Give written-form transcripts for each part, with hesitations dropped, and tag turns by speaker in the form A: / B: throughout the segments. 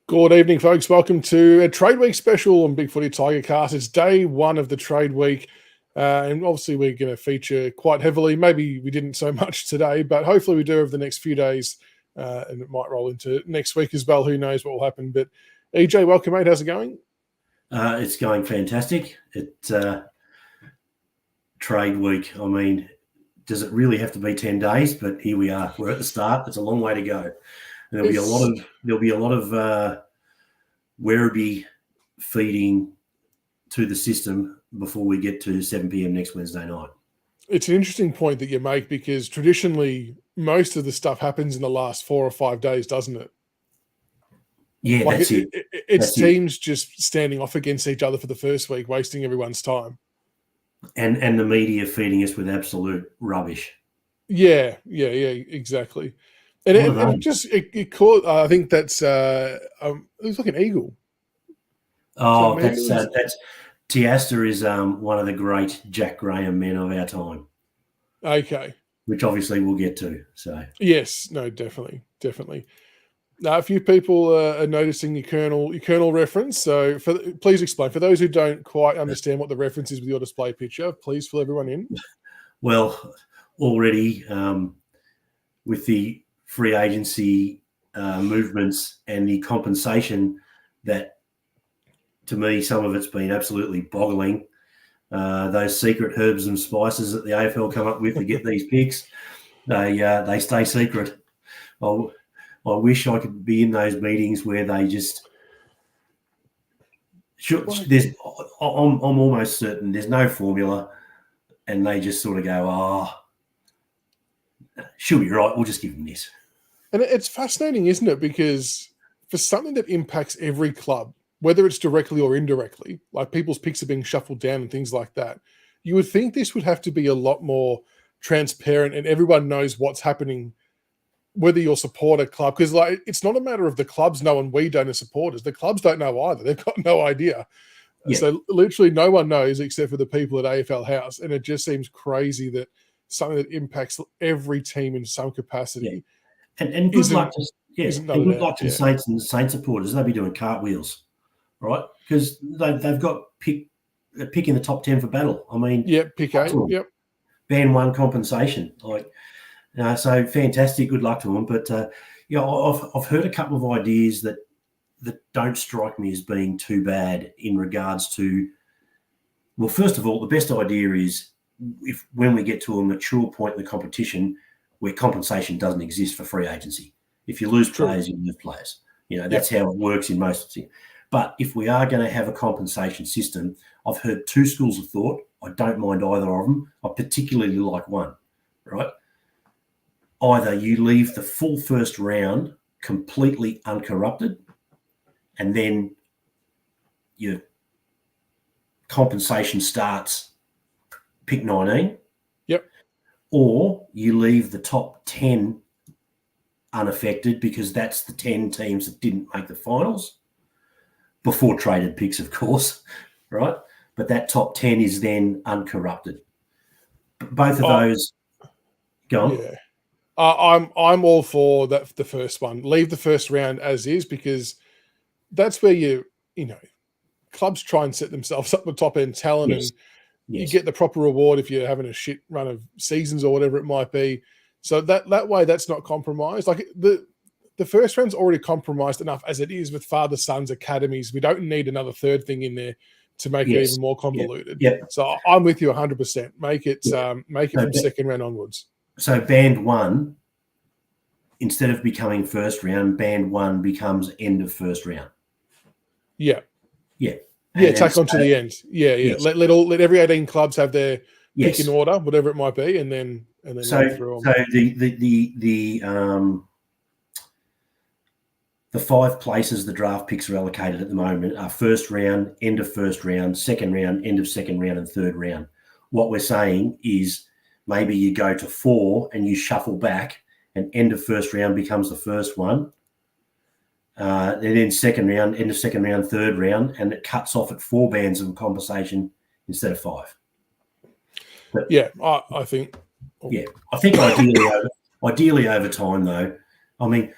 A: Good evening, folks. Welcome to a Trade Week special on Big Footy Tiger Cast. It's day one of the trade week, and obviously we're going to feature quite heavily. Maybe we didn't so much today, but hopefully we do over the next few days, and it might roll into next week as well. Who knows what will happen? But EJ, welcome, mate. How's it going?
B: It's going fantastic. Trade week. I mean, does it really have to be 10 days? But here we are. We're at the start. It's a long way to go. There'll be a lot of Werribee feeding to the system before we get to 7 p.m. next Wednesday night.
A: It's an interesting point that you make because traditionally most of the stuff happens in the last 4 or 5 days, doesn't it?
B: Yeah,
A: like
B: that's it.
A: It's teams just standing off against each other for the first week, wasting everyone's time.
B: And the media feeding us with absolute rubbish.
A: Yeah, exactly. And it caught. I think that's it was like an eagle.
B: Oh, that's Tiasta is one of the great Jack Graham men of our time.
A: Okay.
B: Which obviously we'll get to. So
A: yes, no, definitely. Now, a few people are noticing your Colonel reference. So please explain for those who don't quite understand what the reference is with your display picture. Please fill everyone in.
B: Well, already with the free agency movements and the compensation that, to me, some of it's been absolutely boggling. Those secret herbs and spices that the AFL come up with to get these picks, they stay secret. I wish I could be in those meetings where they just I'm almost certain there's no formula, and they just sort of go, she'll be right. We'll just give them this.
A: And it's fascinating, isn't it? Because for something that impacts every club, whether it's directly or indirectly, like people's picks are being shuffled down and things like that, you would think this would have to be a lot more transparent and everyone knows what's happening, whether you'll support a club. Because it's not a matter of the clubs knowing we don't as supporters. The clubs don't know either. They've got no idea. Yeah. So literally no one knows except for the people at AFL House. And it just seems crazy that something that impacts every team in some capacity.
B: Yeah. And good luck to Saints and Saints supporters. They'll be doing cartwheels, right? Because they've got pick in the top 10 for battle. I mean,
A: pick 8. Yep.
B: Band 1 compensation. So fantastic. Good luck to them. But I've heard a couple of ideas that don't strike me as being too bad in regards to. Well, first of all, the best idea is when we get to a mature point in the competition where compensation doesn't exist for free agency. If you lose players, you lose players. That's how it works in most things. But if we are going to have a compensation system, I've heard 2 schools of thought. I don't mind either of them. I particularly like one, right? Either you leave the full first round completely uncorrupted, and then your compensation starts pick 19.
A: Yep.
B: Or you leave the top 10 unaffected because that's the 10 teams that didn't make the finals before traded picks, of course, right? But that top 10 is then uncorrupted. Both of those, go on.
A: Yeah. I'm all for that. The first one, leave the first round as is, because that's where clubs try and set themselves up with top end talent, and you get the proper reward if you're having a shit run of seasons or whatever it might be. So that way, that's not compromised. Like the first round's already compromised enough as it is with father sons academies. We don't need another third thing in there to make it even more convoluted.
B: Yep.
A: So I'm with you 100%. Make it from second round onwards.
B: So band 1, instead of becoming first round, band 1 becomes end of first round.
A: Yeah.
B: Yeah.
A: Take on to the end. Yeah. Yes. Let every 18 clubs have their pick in order, whatever it might be, and then
B: so
A: through them.
B: So the 5 places the draft picks are allocated at the moment are first round, end of first round, second round, end of second round, and third round. What we're saying is maybe you go to 4 and you shuffle back, and end of first round becomes the first one. And then second round, end of second round, third round, and it cuts off at 4 bands of compensation instead of 5. But,
A: I think.
B: Yeah, I think ideally over time, though. I mean,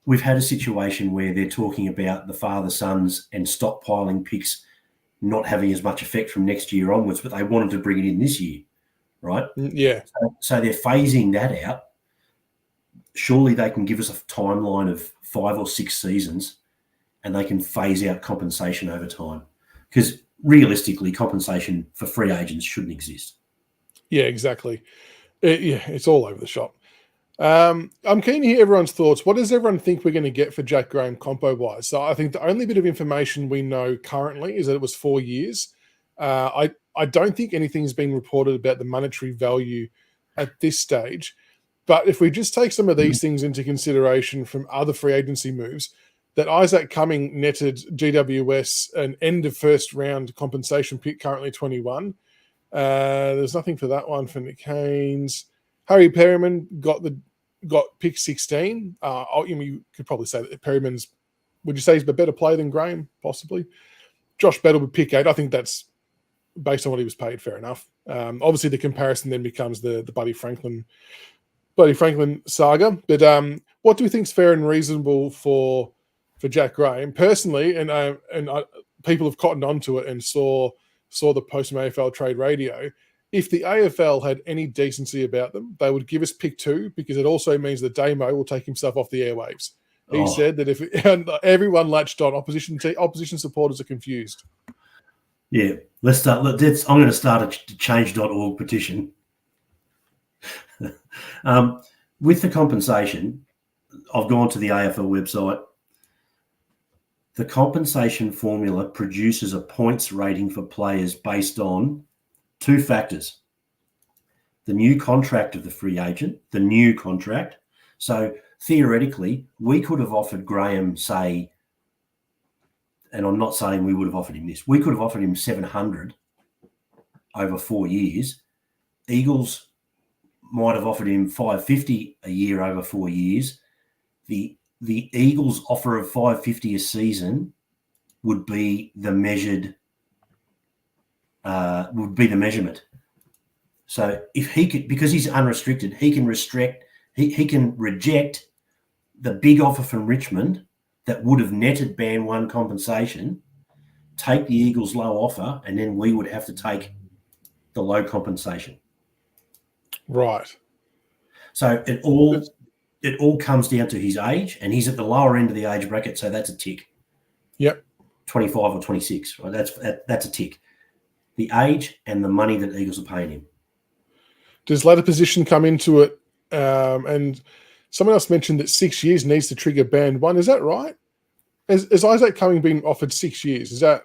B: we've had a situation where they're talking about the father-sons and stockpiling picks not having as much effect from next year onwards, but they wanted to bring it in this year, right?
A: Yeah.
B: So they're phasing that out. Surely they can give us a timeline of 5 or 6 seasons and they can phase out compensation over time. Because realistically, compensation for free agents shouldn't exist.
A: Yeah, exactly. It's all over the shop. I'm keen to hear everyone's thoughts. What does everyone think we're going to get for Jack Graham compo-wise? So I think the only bit of information we know currently is that it was 4 years. I don't think anything's been reported about the monetary value at this stage. But if we just take some of these things into consideration from other free agency moves, that Isaac Cumming netted GWS an end of first round compensation pick, currently 21. There's nothing for that one for Nick Haynes. Harry Perryman got pick 16. You could probably say that Perryman's, would you say he's a better player than Graham? Possibly. Josh Battle would pick 8. I think that's based on what he was paid, fair enough. Obviously, the comparison then becomes the Buddy Franklin saga. But what do we think is fair and reasonable for Jack Graham? Personally, and people have cottoned onto it and saw the post from AFL Trade Radio. If the AFL had any decency about them, they would give us pick 2, because it also means that Damo will take himself off the airwaves. He said that if everyone latched on, opposition supporters are confused.
B: Yeah, let's start. I'm going to start a change.org petition. With the compensation, I've gone to the AFL website. The compensation formula produces a points rating for players based on 2 factors: the new contract of the free agent, the new contract. So theoretically, we could have offered Graham, say, and I'm not saying we would have offered him this, we could have offered him 700 over 4 years. Eagles might have offered him 550 a year over 4 years. The Eagles' offer of 550 a season would be the measured. Would be the measurement. So if he could, because he's unrestricted, he can he can reject the big offer from Richmond that would have netted band 1 compensation, take the Eagles' low offer, and then we would have to take the low compensation.
A: Right.
B: So it all comes down to his age, and he's at the lower end of the age bracket, so that's a tick.
A: Yep.
B: 25 or 26, right? That's a tick. The age and the money that Eagles are paying him.
A: Does ladder position come into it? And someone else mentioned that 6 years needs to trigger band 1. Is that right? Is Isaac Cumming being offered 6 years? That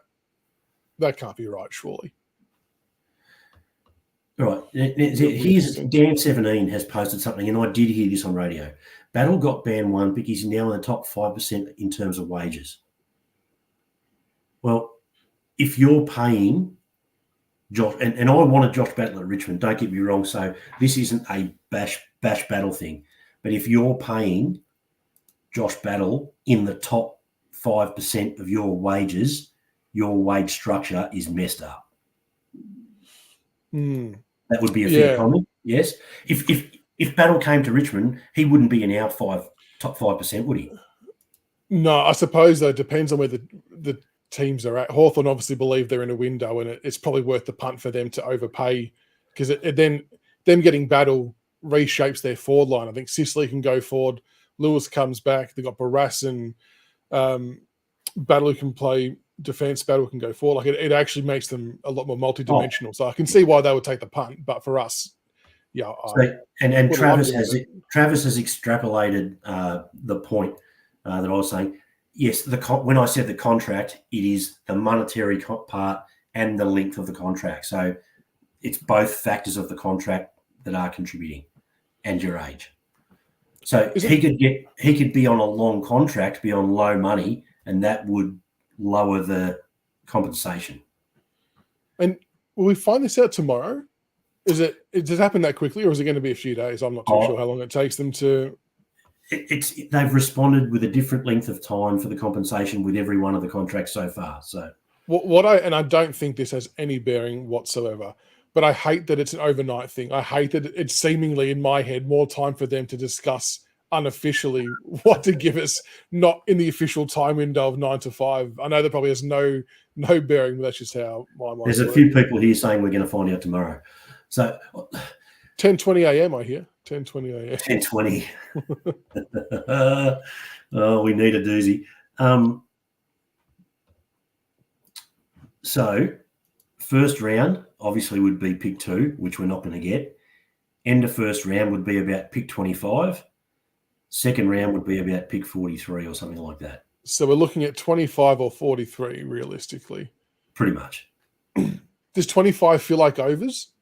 A: can't be right, surely.
B: Right. Here's Dan17 has posted something, and I did hear this on radio. Battle got band 1 because he's now in the top 5% in terms of wages. Well, if you're paying Josh, and I wanted Josh Battle at Richmond, don't get me wrong, so this isn't a bash Battle thing. But if you're paying Josh Battle in the top 5% of your wages, your wage structure is messed up. That would be a fair comment, yes. If Battle came to Richmond, he wouldn't be in our top 5%, would he? No,
A: I suppose though it depends on where the teams are at. Hawthorn obviously believe they're in a window, and it's probably worth the punt for them to overpay, because then them getting Battle reshapes their forward line. I think Sicily can go forward. Lewis comes back. They've got Barras and Battle who can play defense. Battle can go forward. Like it actually makes them a lot more multi-dimensional. So I can see why they would take the punt. But for us, yeah.
B: And Travis has extrapolated the point that I was saying. Yes, when I said the contract, it is the monetary part and the length of the contract. So it's both factors of the contract that are contributing, and your age. So he could be on a long contract, be on low money, and that would lower the compensation.
A: And will we find this out tomorrow? Does it happen that quickly, or is it going to be a few days? I'm not too sure how long it takes them to.
B: They've responded with a different length of time for the compensation with every one of the contracts so far. So
A: I don't think this has any bearing whatsoever, but I hate that it's an overnight thing. I hate that it's seemingly in my head more time for them to discuss unofficially what to give us, not in the official time window of 9 to 5. I know that probably has no bearing, but that's just how my mind
B: There's a
A: works.
B: few people here saying we're going to find out tomorrow. So
A: 10:20 a.m. I hear 10:20 a.m.
B: 10:20. Oh, we need a doozy. So first round obviously would be pick 2, which we're not going to get. End of first round would be about pick 25. Second round would be about pick 43 or something like that.
A: So we're looking at 25 or 43 realistically.
B: Pretty much.
A: Does 25 feel like overs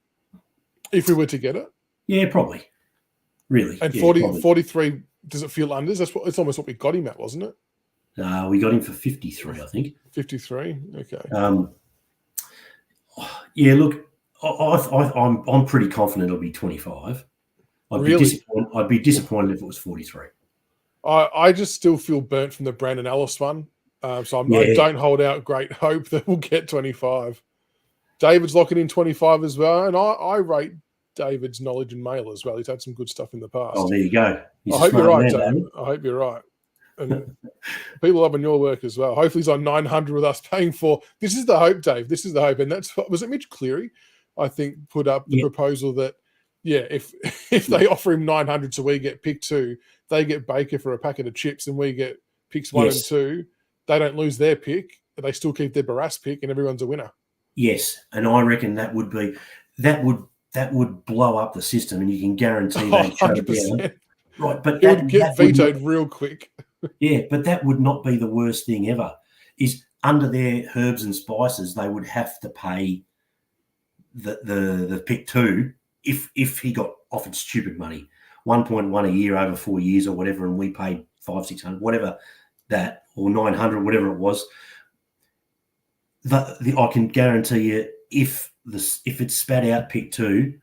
A: if we were to get it?
B: Yeah, probably. Really.
A: And
B: yeah,
A: 43, does it feel unders? It's almost what we got him at, wasn't it?
B: We got him for 53, I think.
A: 53. Okay.
B: Yeah, look, I'm pretty confident it'll be 25. I'd be disappointed if it was 43.
A: I just still feel burnt from the Brandon Ellis one. So I don't hold out great hope that we'll get 25. David's locking in 25 as well. And I rate David's knowledge and mail as well. He's had some good stuff in the past.
B: Oh, there you go.
A: I hope you're right, David. I hope you're right. And people loving your work as well. Hopefully he's on 900 with us paying for. This is the hope, Dave. This is the hope. And that's what was it Mitch Cleary, I think, put up the proposal that, if they offer him 900 so we get pick 2, they get Baker for a packet of chips and we get picks 1 and 2. They don't lose their pick. They still keep their Barras pick and everyone's a winner.
B: Yes. And I reckon that would blow up the system, and you can guarantee they'd shut it down. Right. But
A: it would get vetoed real quick.
B: Yeah, but that would not be the worst thing ever. Is under their herbs and spices, they would have to pay the pick 2 if he got offered stupid money, 1.1 a year over 4 years or whatever, and we paid 500-600, whatever that, or 900, whatever it was. I can guarantee you, if it spat out pick 2,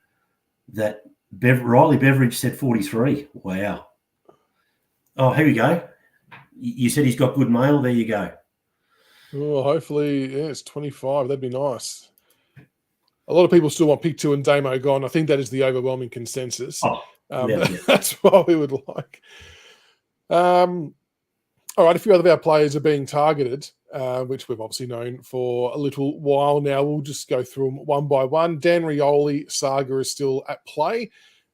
B: that Riley Beveridge said 43. Wow. Oh, here we go. You said he's got good mail. There you go.
A: Oh, hopefully, it's 25. That'd be nice. A lot of people still want pick 2 and Damo gone. I think that is the overwhelming consensus. That's what we would like. All right, a few other of our players are being targeted, which we've obviously known for a little while now. We'll just go through them one by one. Dan Rioli saga is still at play.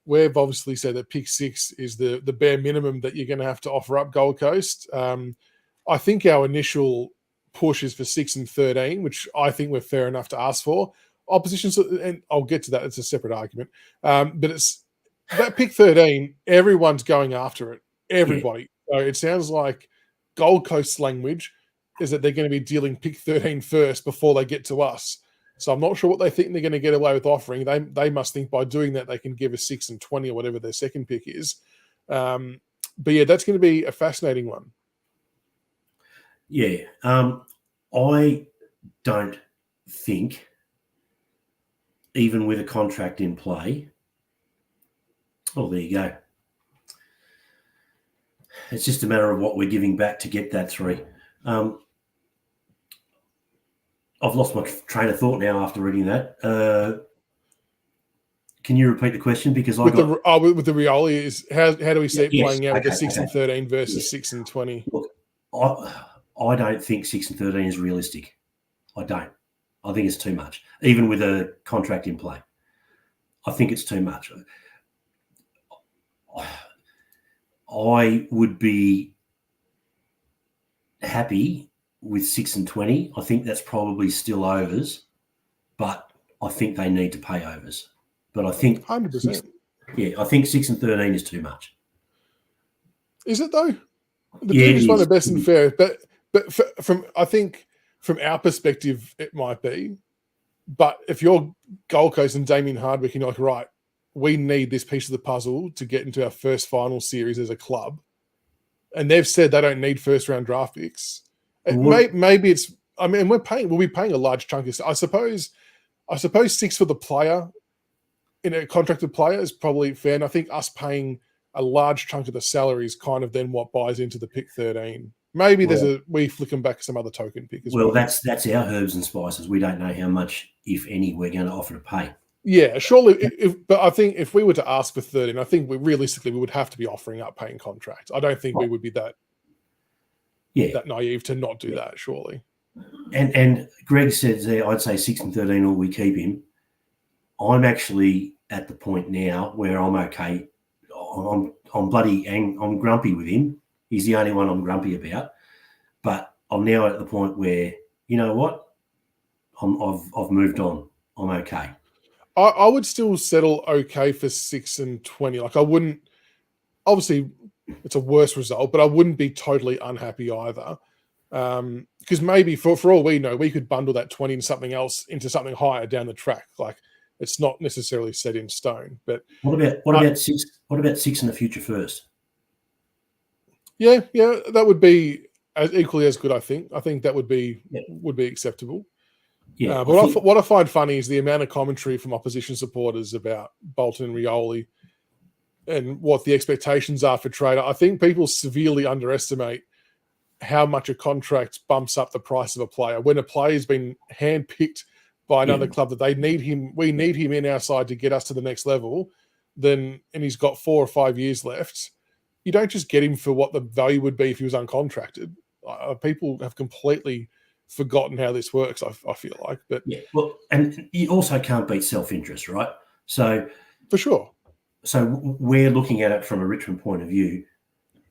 A: We've obviously said that pick 6 is the bare minimum that you're going to have to offer up Gold Coast. I think our initial push is for 6 and 13, which I think we're fair enough to ask for. Opposition, and I'll get to that. It's a separate argument. But it's that pick 13, everyone's going after it. Everybody. So it sounds like Gold Coast's language is that they're going to be dealing pick 13 first before they get to us. So I'm not sure what they think they're going to get away with offering. They must think by doing that they can give us 6 and 20 or whatever their second pick is. But yeah, that's going to be a fascinating one.
B: Yeah. I don't think, even with a contract in play, oh, there you go. It's just a matter of what we're giving back to get that 3. I've lost my train of thought now after reading that. Can you repeat the question? Because with the
A: Rioli is how do we see it playing out with the 6 and 13 versus 6 and 20?
B: Look, I don't think 6 and 13 is realistic. I don't. I think it's too much, even with a contract in play. I think it's too much. I would be happy with 6 and 20. I think that's probably still overs, but I think they need to pay overs. But I think
A: 100%.
B: I think 6 and 13 is too much.
A: Is it though? The team is one of the best and fair, but from our perspective, it might be. But if you're Gold Coast and Damien Hardwick, and you're like, right, we need this piece of the puzzle to get into our first final series as a club, and they've said they don't need first round draft picks. Maybe it's. I mean, we'll be paying a large chunk of. I suppose 6 for the player in a contracted player is probably fair, and I think us paying a large chunk of the salary is kind of then what buys into the pick 13. Maybe we flick them back some other token pick as well.
B: Well, that's our herbs and spices. We don't know how much, if any, we're going to offer to pay.
A: Yeah, surely. But I think if we were to ask for 13, I think realistically we would have to be offering up paying contracts. I don't think we would be that naive to not do that. Surely.
B: And Greg says there, I'd say 6 and 13, or we keep him. I'm actually at the point now where I'm okay. I'm grumpy with him. He's the only one I'm grumpy about. But I'm now at the point where, you know what? I've moved on. I'm okay.
A: I would still settle okay for 6 and 20. Like I wouldn't. Obviously, it's a worse result, but I wouldn't be totally unhappy either. Because maybe for all we know, we could bundle that 20 into something else, into something higher down the track. Like it's not necessarily set in stone. But
B: what about 6? What about 6 in the future first?
A: Yeah, that would be equally as good. I think that would be acceptable.
B: Yeah,
A: but what I find funny is the amount of commentary from opposition supporters about Bolton and Rioli and what the expectations are for Trader. I think people severely underestimate how much a contract bumps up the price of a player. When a player's been handpicked by another club that we need him in our side to get us to the next level, and he's got 4 or 5 years left, you don't just get him for what the value would be if he was uncontracted. People have completely forgotten how this works, I feel like. But
B: well, and you also can't beat self-interest, right? So
A: for sure.
B: So we're looking at it from a Richmond point of view.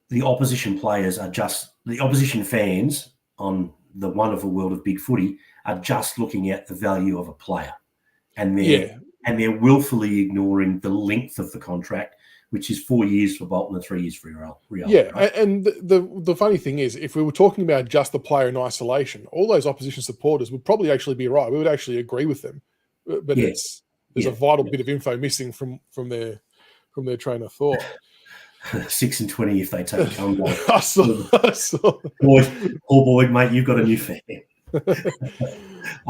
B: The opposition players are just the opposition fans on the wonderful world of big footy are just looking at the value of a player, and they're willfully ignoring the length of the contract, which is 4 years for Bolton and 3 years for Real.
A: Yeah, right? And the funny thing is, if we were talking about just the player in isolation, all those opposition supporters would probably actually be right. We would actually agree with them. But there's a vital bit of info missing from their train of thought.
B: 6 and 20 if they take Congo.
A: I saw.
B: Boy, mate, you've got a new fan.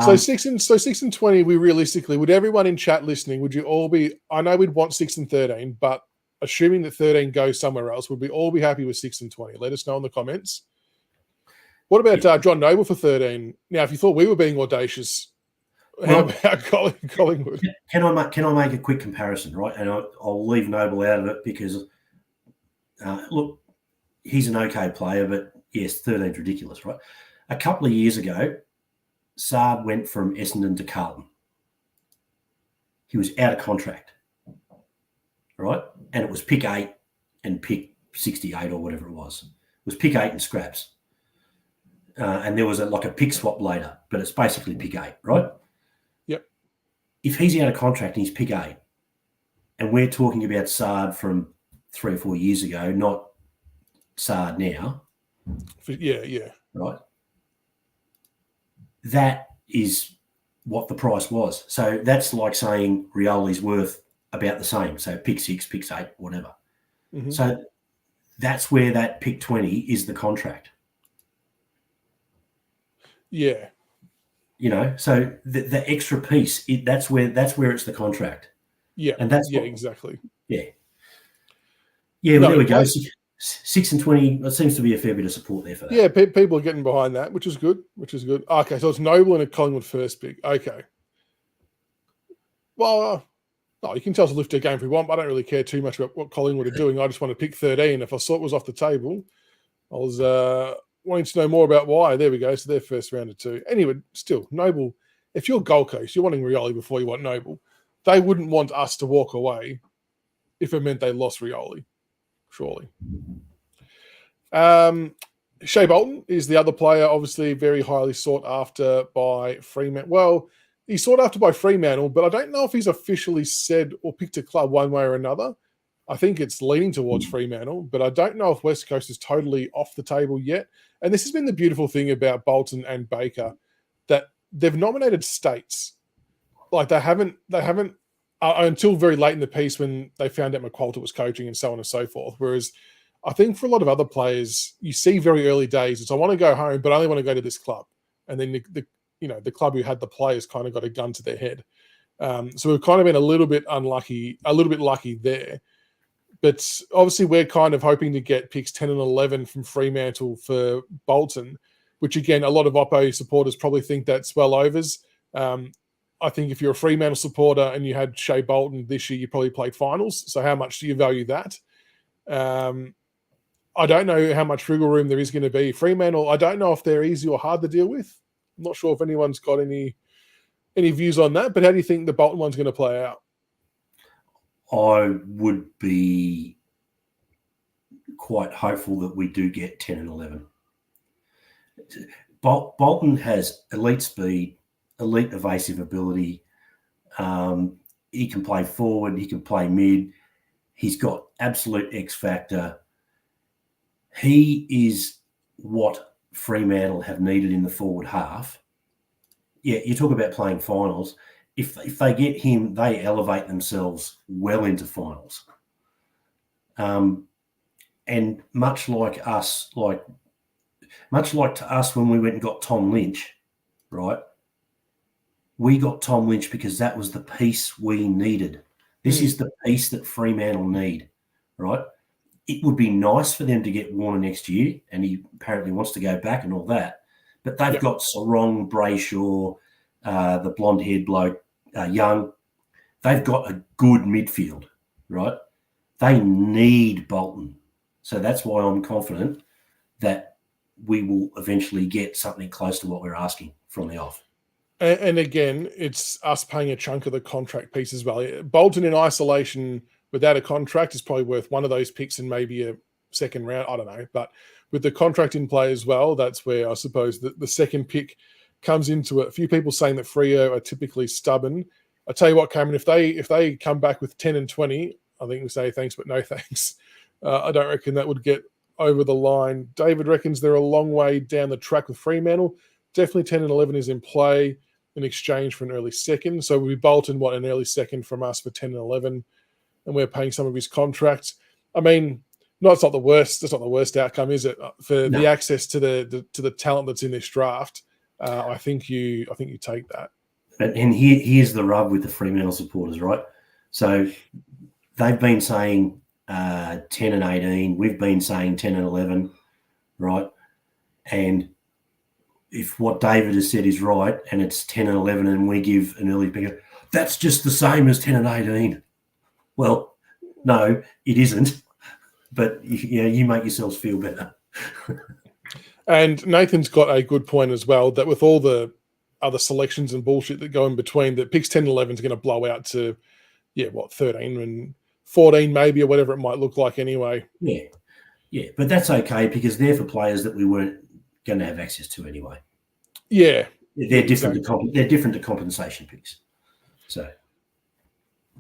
A: So 6 and 20, we realistically, would everyone in chat listening, would you all be, I know we'd want 6 and 13, but assuming that 13 goes somewhere else, would we all be happy with 6 and 20? Let us know in the comments. What about John Noble for 13? Now, if you thought we were being audacious, how about Collingwood?
B: Can I make a quick comparison, right? And I'll leave Noble out of it because, look, he's an okay player, but yes, 13's ridiculous, right? A couple of years ago, Saad went from Essendon to Carlton. He was out of contract, right? And it was pick 8 and pick 68 or whatever it was. It was pick 8 and scraps. And there was a pick swap later, but it's basically pick 8, right?
A: Yep. If
B: he's out of contract and he's pick 8, and we're talking about Saad from 3 or 4 years ago, not Saad now.
A: Yeah.
B: Right. That is what the price was. So that's like saying Rioli's worth about the same. So pick 6, pick 8, whatever. Mm-hmm. So that's where that pick 20 is the contract.
A: Yeah.
B: You know, so the extra piece, that's where it's the contract.
A: Yeah.
B: And that's
A: exactly.
B: Yeah. Yeah, well, there we go. 6 and 20, there seems to be a fair bit of support there for that.
A: Yeah, people are getting behind that, which is good. Okay, so it's Noble and a Collingwood first pick. Okay. Well, no, you can tell us to lift their game if we want, but I don't really care too much about what Collingwood are doing. I just want to pick 13. If I saw it was off the table, I was wanting to know more about why. There we go. So they're first round of 2. Anyway, still, Noble, if you're Gold Coast, you're wanting Rioli before you want Noble. They wouldn't want us to walk away if it meant they lost Rioli. Surely. Shea Bolton is the other player, obviously very highly sought after by Fremantle. Well, he's sought after by Fremantle, but I don't know if he's officially said or picked a club one way or another. I think it's leaning towards Fremantle, but I don't know if West Coast is totally off the table yet. And this has been the beautiful thing about Bolton and Baker, that they've nominated states. Like they haven't until very late in the piece when they found out McQualter was coaching and so on and so forth. Whereas I think for a lot of other players, you see very early days, it's I want to go home, but I only want to go to this club. And then the club who had the players kind of got a gun to their head. So we've kind of been a little bit lucky there. But obviously we're kind of hoping to get picks 10 and 11 from Fremantle for Bolton, which again, a lot of Oppo supporters probably think that's well overs. I think if you're a Fremantle supporter and you had Shea Bolton this year, you probably played finals. So how much do you value that? I don't know how much wriggle room there is going to be. Fremantle, I don't know if they're easy or hard to deal with. I'm not sure if anyone's got any views on that, but how do you think the Bolton one's going to play out?
B: I would be quite hopeful that we do get 10 and 11. Bolton has elite speed, elite evasive ability. He can play forward. He can play mid. He's got absolute X factor. He is what Fremantle have needed in the forward half. Yeah, you talk about playing finals. If they get him, they elevate themselves well into finals. And much like to us when we went and got Tom Lynch, right? We got Tom Lynch because that was the piece we needed. This is the piece that Fremantle need, right? It would be nice for them to get Warner next year, and he apparently wants to go back and all that. But they've got Sarong, Brayshaw, the blonde-haired bloke, Young. They've got a good midfield, right? They need Bolton. So that's why I'm confident that we will eventually get something close to what we're asking from the off.
A: And again, it's us paying a chunk of the contract piece as well. Bolton in isolation without a contract is probably worth one of those picks and maybe a second round. I don't know. But with the contract in play as well, that's where I suppose the second pick comes into it. A few people saying that Freo are typically stubborn. I tell you what, Cameron, if they come back with 10 and 20, I think we say thanks, but no thanks. I don't reckon that would get over the line. David reckons they're a long way down the track with Fremantle. Definitely 10 and 11 is in play in exchange for an early second. So we Bolton an early second from us for 10 and 11, and we're paying some of his contracts. I mean, it's not the worst. That's not the worst outcome, is it? For the access to the talent that's in this draft, I think you take that.
B: And here's the rub with the Fremantle supporters, right? So they've been saying 10 and 18. We've been saying 10 and 11, right? And if what David has said is right and it's 10 and 11 and we give an early pick, that's just the same as 10 and 18. Well, no, it isn't. But you make yourselves feel better.
A: And Nathan's got a good point as well, that with all the other selections and bullshit that go in between, that picks 10 and 11 is going to blow out to, 13 and 14 maybe, or whatever it might look like anyway.
B: Yeah, but that's okay because they're for players that we weren't going to have access to anyway.
A: Yeah.
B: They're different. Exactly. They're different to compensation picks. So.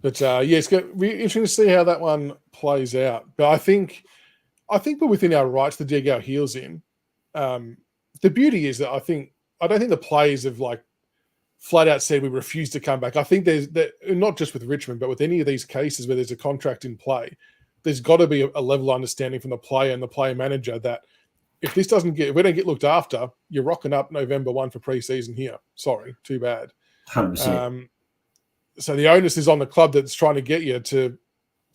A: But it's going to be interesting to see how that one plays out. But I think we're within our rights to dig our heels in. The beauty is that I don't think the players have flat out said we refuse to come back. I think there's that, not just with Richmond, but with any of these cases where there's a contract in play, there's got to be a level of understanding from the player and the player manager that if we don't get looked after, you're rocking up November 1 for preseason here. Sorry, too bad.
B: 100%.
A: So the onus is on the club that's trying to get you to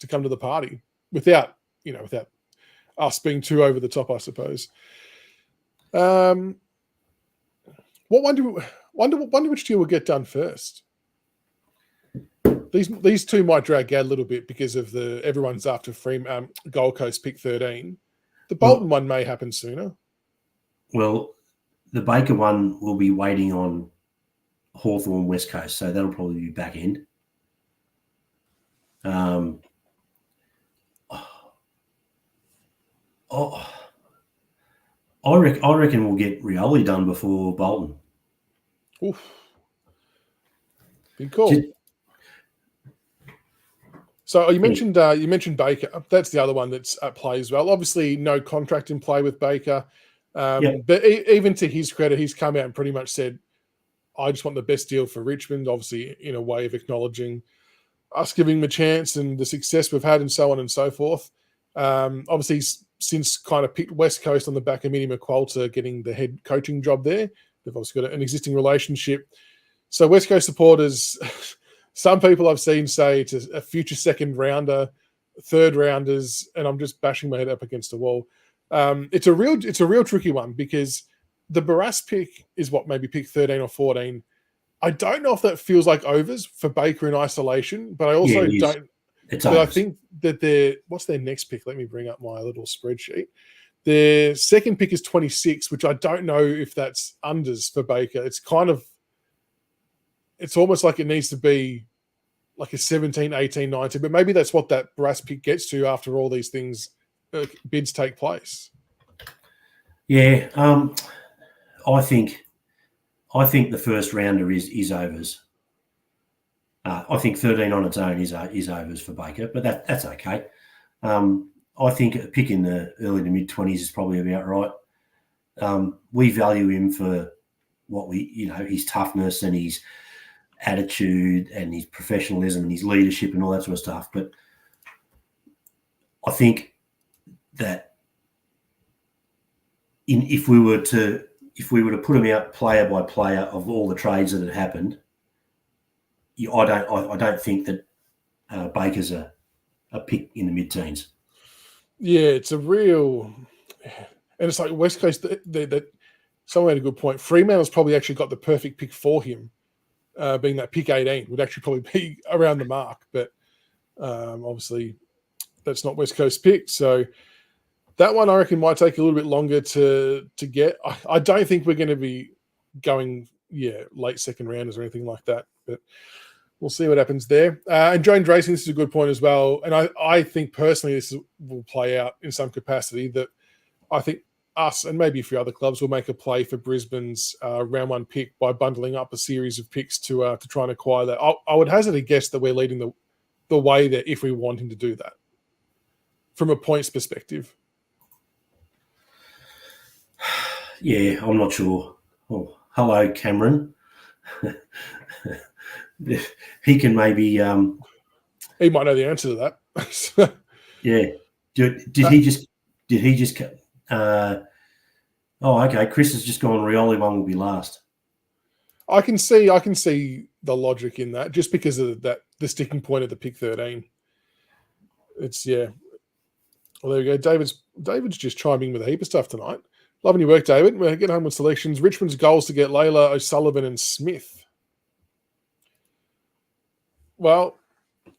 A: come to the party without us being too over the top, I suppose. Wonder which deal will get done first. These two might drag out a little bit because of everyone's after Gold Coast pick 13. The Bolton one may happen sooner.
B: Well, the Baker one will be waiting on Hawthorn West Coast, so that'll probably be back end. I reckon we'll get Rioli done before Bolton.
A: Oof. Be cool. So you mentioned Baker. That's the other one that's at play as well. Obviously, no contract in play with Baker. But even to his credit, he's come out and pretty much said, I just want the best deal for Richmond, obviously in a way of acknowledging us giving him a chance and the success we've had and so on and so forth. Obviously, since kind of picked West Coast on the back of Minnie McQualter getting the head coaching job there, they've obviously got an existing relationship. So West Coast supporters, some people I've seen say it's a future second rounder, third rounders, and I'm just bashing my head up against the wall. It's a real tricky one because the Barras pick is what, maybe pick 13 or 14. I don't know if that feels like overs for Baker in isolation, but I
B: Yeah,
A: also
B: it is.
A: don't.
B: It's
A: But I
B: overs.
A: think that what's their next pick? Let me bring up my little spreadsheet. Their second pick is 26, which I don't know if that's unders for Baker. It's almost like it needs to be like a 17, 18, 19, but maybe that's what that brass pick gets to after all these things, bids take place.
B: Yeah, I think the first rounder is overs. I think 13 on its own is overs for Baker, but that's okay. I think a pick in the early to mid-20s is probably about right. We value him for what his toughness and his attitude and his professionalism and his leadership and all that sort of stuff. But I think that if we were to put him out player by player of all the trades that had happened, I don't think that Baker's a pick in the mid-teens.
A: Yeah, it's a real, and it's like West Coast. That someone had a good point. Fremantle's probably actually got the perfect pick for him, being that pick 18 would actually probably be around the mark. But obviously, that's not West Coast pick. So that one I reckon might take a little bit longer to get. I don't think we're going to be going late second rounders or anything like that. But we'll see what happens there. And Joan Drayson, this is a good point as well. And I think personally this will play out in some capacity that I think us and maybe a few other clubs will make a play for Brisbane's round one pick by bundling up a series of picks to try and acquire that. I would hazard a guess that we're leading the way there if we want him to do that from a points perspective.
B: Yeah, I'm not sure. Oh, hello, Cameron. He can maybe.
A: He might know the answer to that.
B: Yeah. Did he just? Okay. Chris has just gone. Rioli one will be last.
A: I can see the logic in that, just because of the sticking point of the pick 13. It's Well, there we go. David's just chiming in with a heap of stuff tonight. Loving your work, David. We're getting home with selections. Richmond's goals to get Layla, O'Sullivan, and Smith. Well,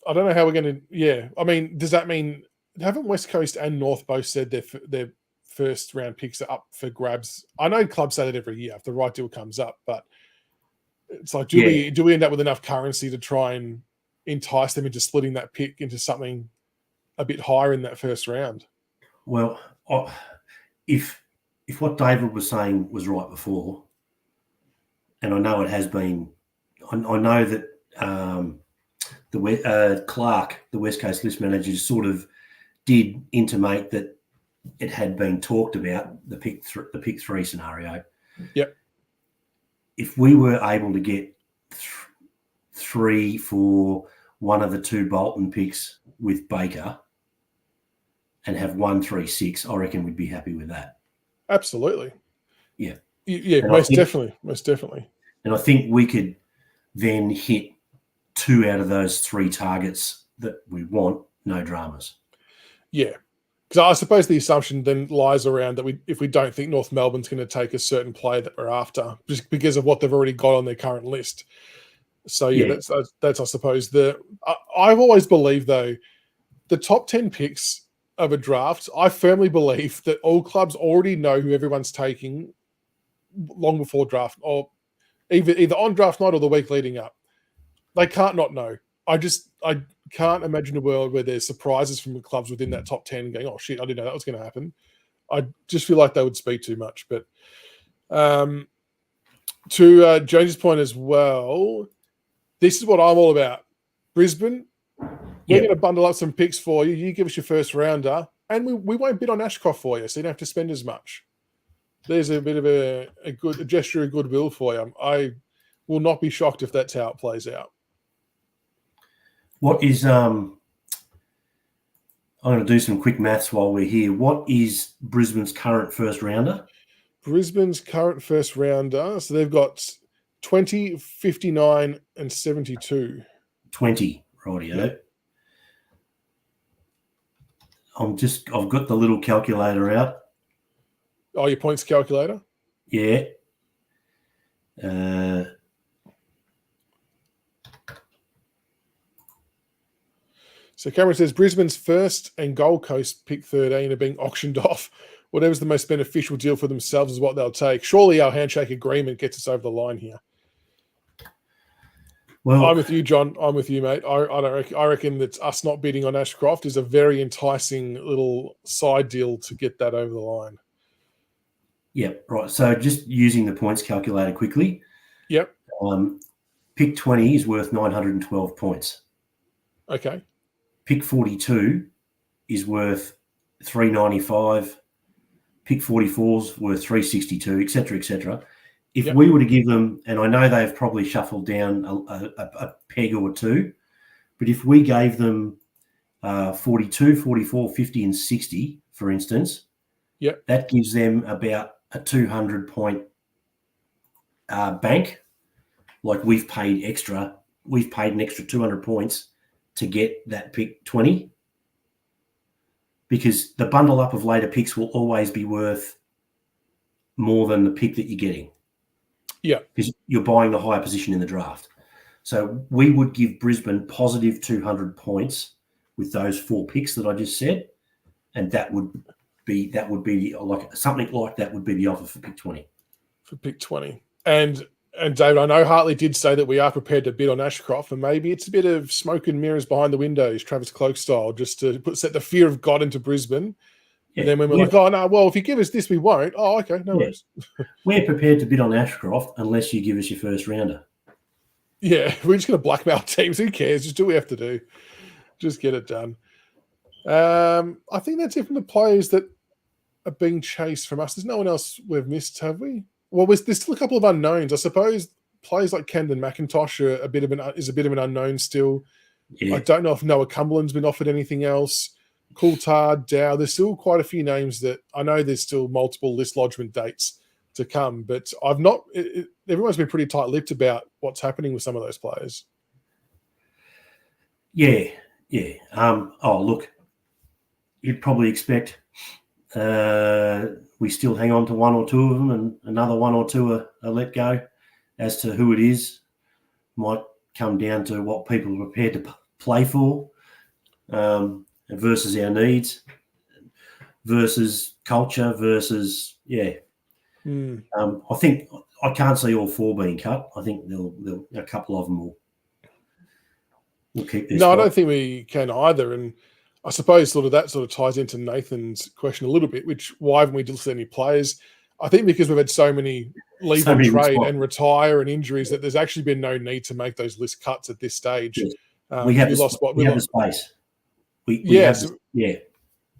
A: I don't know how we're going to. Yeah, I mean, does that mean haven't West Coast and North both said their first round picks are up for grabs? I know clubs say that every year if the right deal comes up, but it's like, do we end up with enough currency to try and entice them into splitting that pick into something a bit higher in that first round?
B: Well, if what David was saying was right before, and I know it has been, I know that Clark, the West Coast list manager, sort of did intimate that it had been talked about, the pick 3 scenario.
A: Yep.
B: If we were able to get 3 for one of the 2 Bolton picks with Baker and have 1, 3, 6, I reckon we'd be happy with that.
A: Absolutely.
B: Yeah.
A: Yeah, most definitely. And
B: I think we could then hit 2 out of those 3 targets that we want, no dramas.
A: Yeah. Because I suppose the assumption then lies around that if we don't think North Melbourne's going to take a certain player that we're after, just because of what they've already got on their current list. So that's I suppose I've always believed though, the top 10 picks of a draft, I firmly believe that all clubs already know who everyone's taking long before draft, or either on draft night or the week leading up. They can't not know. I can't imagine a world where there's surprises from the clubs within that top 10 going, oh shit, I didn't know that was going to happen. I just feel like they would speak too much. But to Jones's point as well, this is what I'm all about. Brisbane, we're going to bundle up some picks for you. You give us your first rounder, and we won't bid on Ashcroft for you, so you don't have to spend as much. There's a bit of a gesture of goodwill for you. I will not be shocked if that's how it plays out.
B: What is I'm going to do some quick maths while we're here. What is Brisbane's current first rounder?
A: Brisbane's current first rounder, so they've got 20, 59, and 72.
B: 20, rightio. Yep. I've got the little calculator out.
A: Oh, your points calculator?
B: Yeah.
A: So Cameron says Brisbane's first and Gold Coast pick 13 are being auctioned off. Whatever's the most beneficial deal for themselves is what they'll take. Surely our handshake agreement gets us over the line here. Well, I'm with you, John. I'm with you, mate. I reckon that us not bidding on Ashcroft is a very enticing little side deal to get that over the line.
B: Yep, right. So just using the points calculator quickly.
A: Yep.
B: Pick 20 is worth 912 points.
A: Okay.
B: Pick 42 is worth 395. Pick 44 is worth 362, etc., etc. If we were to give them, and I know they've probably shuffled down a peg or two, but if we gave them 42, 44, 50, and 60, for instance, that gives them about a 200-point bank. Like we've paid an extra 200 points to get that pick 20, because the bundle up of later picks will always be worth more than the pick that you're getting.
A: Yeah.
B: Because you're buying the higher position in the draft. So we would give Brisbane positive 200 points with those 4 picks that I just said. And that would be like something like that would be the offer for pick 20.
A: For pick 20. And David, I know Hartley did say that we are prepared to bid on Ashcroft, and maybe it's a bit of smoke and mirrors behind the windows, Travis Cloak style, just to set the fear of God into Brisbane. Yeah. And then when we're like, oh, no, well, if you give us this, we won't. Oh, okay, no worries.
B: We're prepared to bid on Ashcroft unless you give us your first rounder.
A: Yeah, we're just going to blackmail teams. Who cares? Just do what we have to do. Just get it done. I think that's it from the players that are being chased from us. There's no one else we've missed, have we? Well, there's still a couple of unknowns. I suppose players like Camden McIntosh are a bit of an unknown still. Yeah. I don't know if Noah Cumberland's been offered anything else. Coulthard, Dow, there's still quite a few names that I know there's still multiple list lodgement dates to come, but everyone's been pretty tight-lipped about what's happening with some of those players.
B: Yeah. Look, you'd probably expect we still hang on to one or two of them and another one or two are let go. As to who it is, might come down to what people are prepared to play for. Versus our needs, versus culture, versus I think I can't see all 4 being cut. I think they'll a couple of them will keep this.
A: No, spot. I don't think we can either. And I suppose that ties into Nathan's question a little bit, which why haven't we listed any players? I think because we've had so many leave on trade and retire and injuries that there's actually been no need to make those list cuts at this stage.
B: Yes. We have the space. So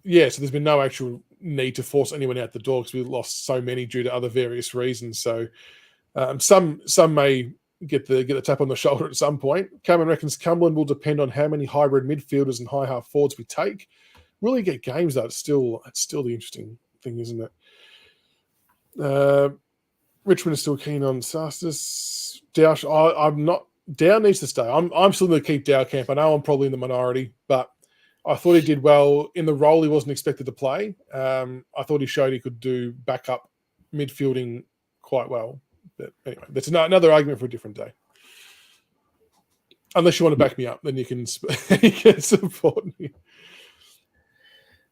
B: there's been no actual need to force anyone out the door because we've lost so many due to other various reasons. So some may get the tap on the shoulder at some point. Cameron reckons Cumberland will depend on how many hybrid midfielders and high half forwards we take. Will he get games though? It's still the interesting thing, isn't it? Richmond is still keen on Sastas. Doush, I'm not. Dow needs to stay. I'm still going to keep Dow camp. I know I'm probably in the minority, but I thought he did well in the role he wasn't expected to play. I thought he showed he could do backup midfielding quite well. But anyway, that's another argument for a different day. Unless you want to back me up, then you can support me.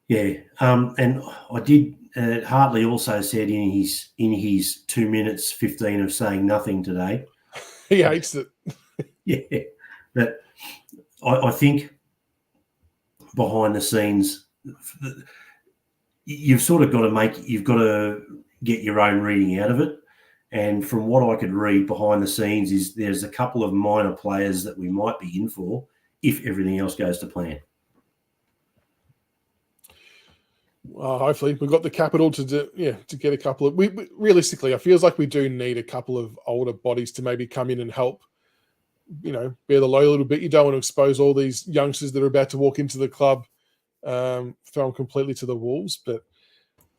B: Yeah, and I did. Hartley also said in his 2 minutes 15 of saying nothing today,
A: he hates it.
B: Yeah, but I think behind the scenes, you've got to get your own reading out of it. And from what I could read behind the scenes is there's a couple of minor players that we might be in for if everything else goes to plan.
A: Hopefully we've got the capital to get a couple of. Realistically, it feels like we do need a couple of older bodies to maybe come in and help. Bear the load a little bit. You don't want to expose all these youngsters that are about to walk into the club, throw them completely to the wolves. But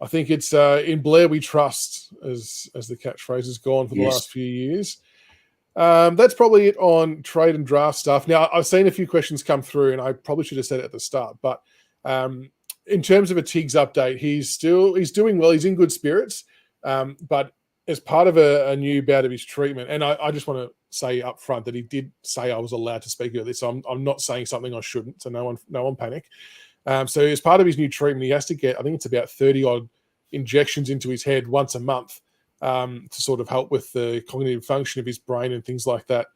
A: I think it's in Blair we trust, as the catchphrase has gone for the last few years. That's probably it on trade and draft stuff. Now, I've seen a few questions come through, and I probably should have said it at the start. But in terms of a Tiggs update, he's doing well. He's in good spirits. But as part of a new bout of his treatment, and I just want to say up front that he did say I was allowed to speak about this. So I'm not saying something I shouldn't. So no one panic. So as part of his new treatment, he has to get, I think it's about 30 odd injections into his head once a month to sort of help with the cognitive function of his brain and things like that.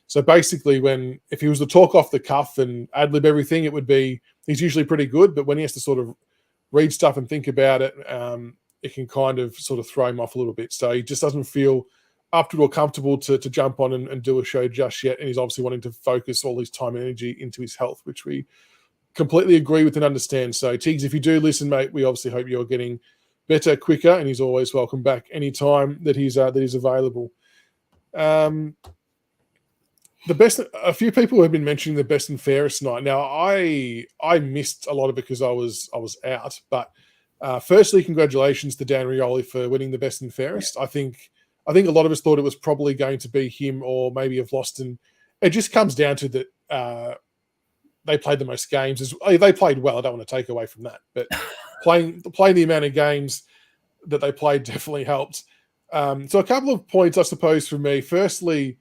A: So basically, if he was to talk off the cuff and ad-lib everything, it would be, he's usually pretty good, but when he has to sort of read stuff and think about it, it can kind of sort of throw him off a little bit. So he just doesn't feel up to it or comfortable to jump on and do a show just yet. And he's obviously wanting to focus all his time and energy into his health, which we completely agree with and understand. So Tiggs, if you do listen, mate, we obviously hope you're getting better quicker, and he's always welcome back anytime that he's available. A few people have been mentioning the best and fairest night. Now, I missed a lot of it because I was out. But firstly, congratulations to Dan Rioli for winning the best and fairest. I think a lot of us thought it was probably going to be him or maybe have lost, and it just comes down to that they played the most games. They played well. I don't want to take away from that, but playing the amount of games that they played definitely helped. So a couple of points, I suppose, for me. Firstly,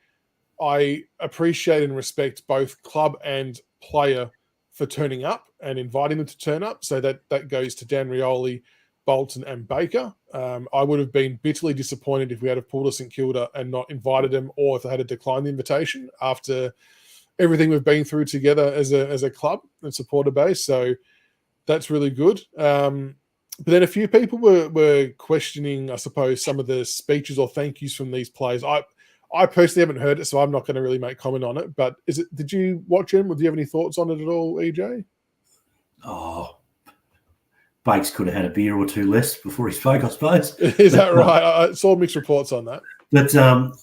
A: I appreciate and respect both club and player for turning up and inviting them to turn up. So that goes to Dan Rioli, Bolton and Baker. I would have been bitterly disappointed if we had have pulled a St Kilda and not invited them, or if they had to decline the invitation after everything we've been through together as a club and supporter base. So that's really good. But then a few people were questioning, I suppose, some of the speeches or thank yous from these players. I personally haven't heard it, so I'm not going to really make comment on it. But did you watch him? Do you have any thoughts on it at all, EJ?
B: Oh, Bakes could have had a beer or two less before he spoke, I suppose.
A: Is that right? I saw mixed reports on that.
B: But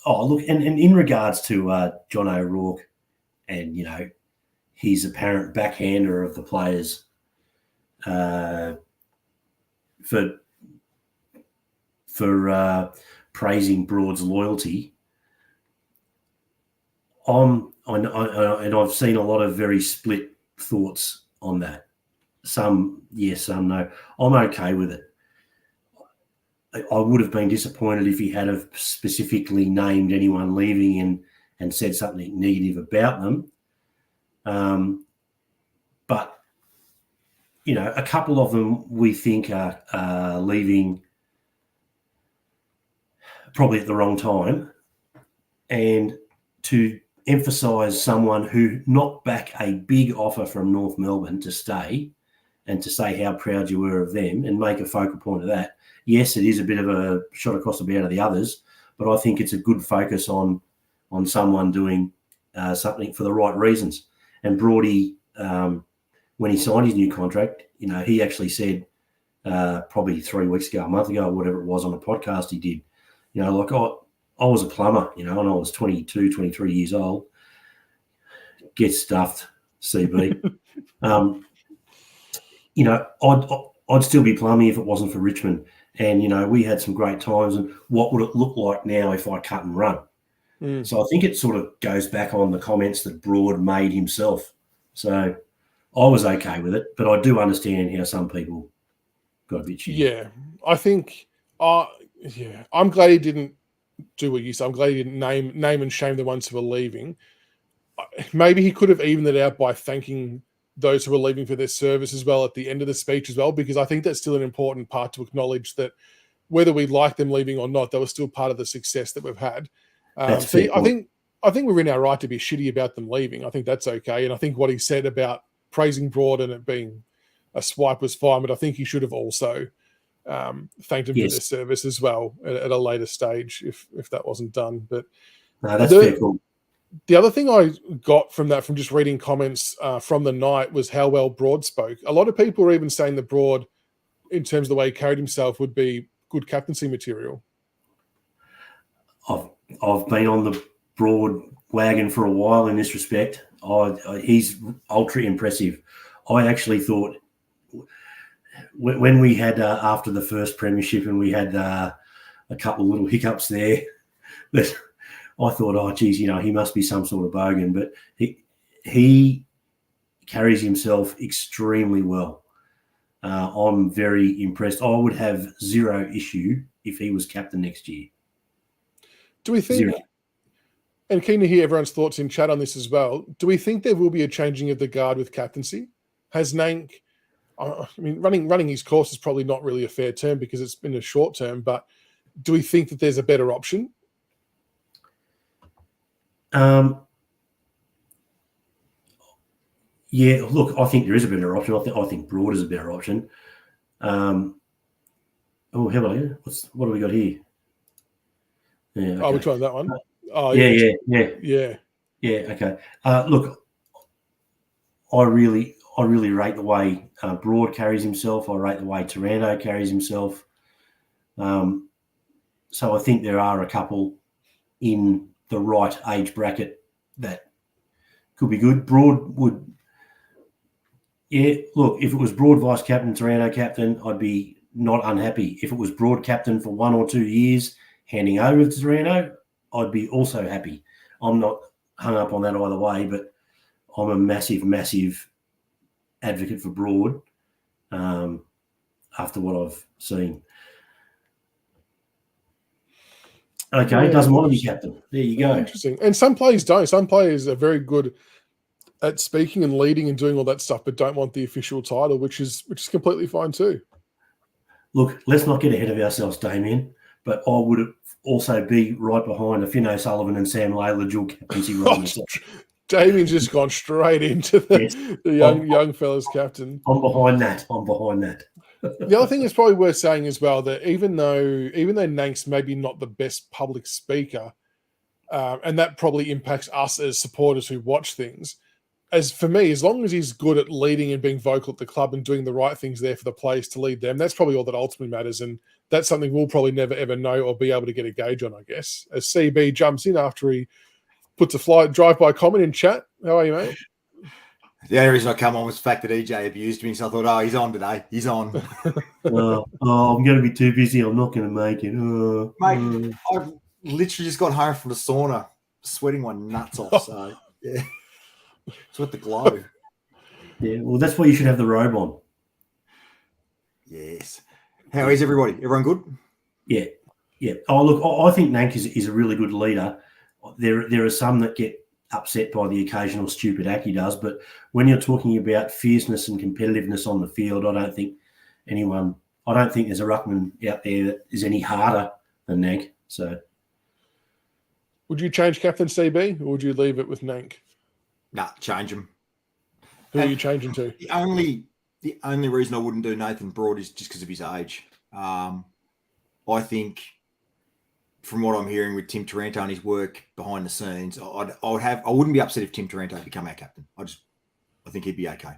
B: look, and in regards to John O'Rourke and his apparent backhander of the players for praising Broad's loyalty. And I've seen a lot of very split thoughts on that. Some yes, some no. I'm okay with it. I would have been disappointed if he had have specifically named anyone leaving and said something negative about them. But a couple of them we think are leaving probably at the wrong time, and to emphasise someone who knocked back a big offer from North Melbourne to stay and to say how proud you were of them and make a focal point of that. Yes, it is a bit of a shot across the bow to the others, but I think it's a good focus on someone doing something for the right reasons. And Broady, when he signed his new contract, he actually said probably 3 weeks ago, a month ago, or whatever it was on a podcast he did, I was a plumber, and I was 22, 23 years old. Get stuffed, CB. I'd still be plumbing if it wasn't for Richmond. And, we had some great times. And what would it look like now if I cut and run? So I think it sort of goes back on the comments that Broad made himself. So I was okay with it, but I do understand how some people got a bit shitty.
A: Yeah, I think, I'm glad he didn't do what you said. I'm glad he didn't name and shame the ones who are leaving. Maybe he could have evened it out by thanking those who are leaving for their service as well at the end of the speech as well, because I think that's still an important part to acknowledge that whether we like them leaving or not, they were still part of the success that we've had. I think we're in our right to be shitty about them leaving. I think that's okay. And I think what he said about praising Broad and it being a swipe was fine, but I think he should have also thanked them for their service as well at a later stage if that wasn't done. But
B: no, that's fair. Cool.
A: The other thing I got from that, from just reading comments from the night, was how well Broad spoke. A lot of people were even saying that Broad, in terms of the way he carried himself, would be good captaincy material.
B: I've been on the Broad wagon for a while in this respect. He's ultra impressive. I actually thought when we had after the first premiership and we had a couple of little hiccups there, that I thought, oh, geez, he must be some sort of bogan. But he carries himself extremely well. I'm very impressed. I would have zero issue if he was captain next year.
A: Do we think? Zero. And keen to hear everyone's thoughts in chat on this as well. Do we think there will be a changing of the guard with captaincy? Has Nank, I mean, running his course is probably not really a fair term because it's been a short term, but do we think that there's a better option?
B: Yeah, look, I think there is a better option. I think Broad is a better option. Oh, how about you? What do we got here? Yeah, okay.
A: Oh, which one? That one? Oh,
B: yeah. Okay. Look, I really rate the way Broad carries himself. I rate the way Taranto carries himself. So I think there are a couple in the right age bracket that could be good. Broad would. Yeah, look, if it was Broad vice captain, Taranto captain, I'd be not unhappy. If it was Broad captain for 1 or 2 years, handing over to Taranto, I'd be also happy. I'm not hung up on that either way, but I'm a massive, massive advocate for Broad after what I've seen. Okay,
A: Yeah,
B: doesn't want to be captain. There you go.
A: Interesting. And some players don't. Some players are very good at speaking and leading and doing all that stuff, but don't want the official title, which is completely fine too.
B: Look, let's not get ahead of ourselves, Damien, but I would also be right behind a Finn O'Sullivan and Sam Layla dual captaincy role.
A: Damien's just gone straight into the young fella's captain.
B: I'm behind that.
A: The other thing is probably worth saying as well that even though Nank's maybe not the best public speaker, and that probably impacts us as supporters who watch things, as for me, as long as he's good at leading and being vocal at the club and doing the right things there for the players to lead them, that's probably all that ultimately matters. And that's something we'll probably never, ever know or be able to get a gauge on, I guess. As CB jumps in after he puts a drive-by comment in chat. How are you, mate?
C: The only reason I come on was the fact that EJ abused me, so I thought, oh, he's on today. He's on.
B: I'm going to be too busy. I'm not going to make it.
C: Mate, I've literally just got home from the sauna, sweating my nuts off. So, yeah. It's with the glow.
B: Yeah, well, that's why you should have the robe on.
C: Yes. How is everybody? Everyone good?
B: Yeah. Oh, look, I think Nank is a really good leader. There are some that get upset by the occasional stupid act he does, but when you're talking about fierceness and competitiveness on the field, I don't think there's a ruckman out there that is any harder than Nank. So,
A: would you change captain CB or would you leave it with Nank?
C: Nah, change him.
A: Who are you changing to?
C: The only reason I wouldn't do Nathan Broad is just because of his age. I think, from what I'm hearing with Tim Taranto and his work behind the scenes, I wouldn't be upset if Tim Taranto became our captain. I think he'd be okay.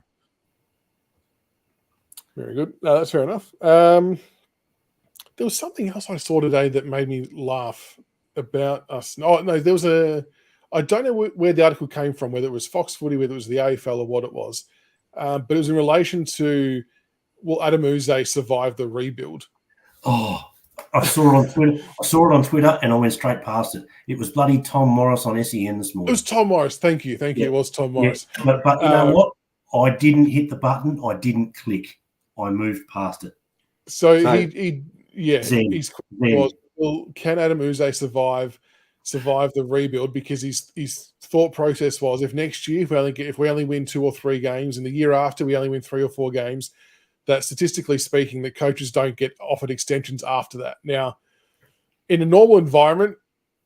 C: Very
A: good. No, that's fair enough. There was something else I saw today that made me laugh about us. Oh no, there was I don't know where the article came from, whether it was Fox Footy, whether it was the AFL or what it was, but it was in relation to, will Adam Uze survive the rebuild?
B: Oh, I saw it on Twitter and I went straight past it. It was bloody Tom Morris on SEN this morning.
A: It was Tom Morris. Thank you. Yeah. It was Tom Morris.
B: Yeah. But you know what? I didn't hit the button. I didn't click. I moved past it.
A: So he's was, well, can Adam Uze survive the rebuild? Because his thought process was, if next year if we only win 2 or 3 games, and the year after we only win 3 or 4 games, that statistically speaking, the coaches don't get offered extensions after that. Now, in a normal environment,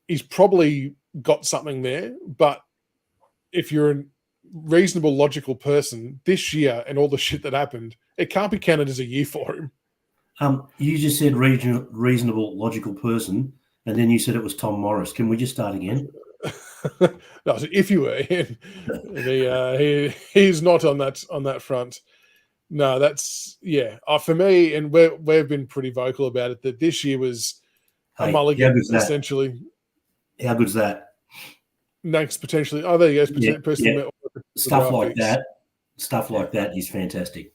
A: he's probably got something there, but if you're a reasonable, logical person, this year and all the shit that happened, it can't be counted as a year for him.
B: You just said reasonable, logical person, and then you said it was Tom Morris. Can we just start again?
A: No, so if you were him, he's not on that front. No, that's for me, and we've been pretty vocal about it, that this year was a mulligan, essentially.
B: How good's that?
A: Next, potentially. Oh, there you go.
B: Yeah. Stuff like that is fantastic.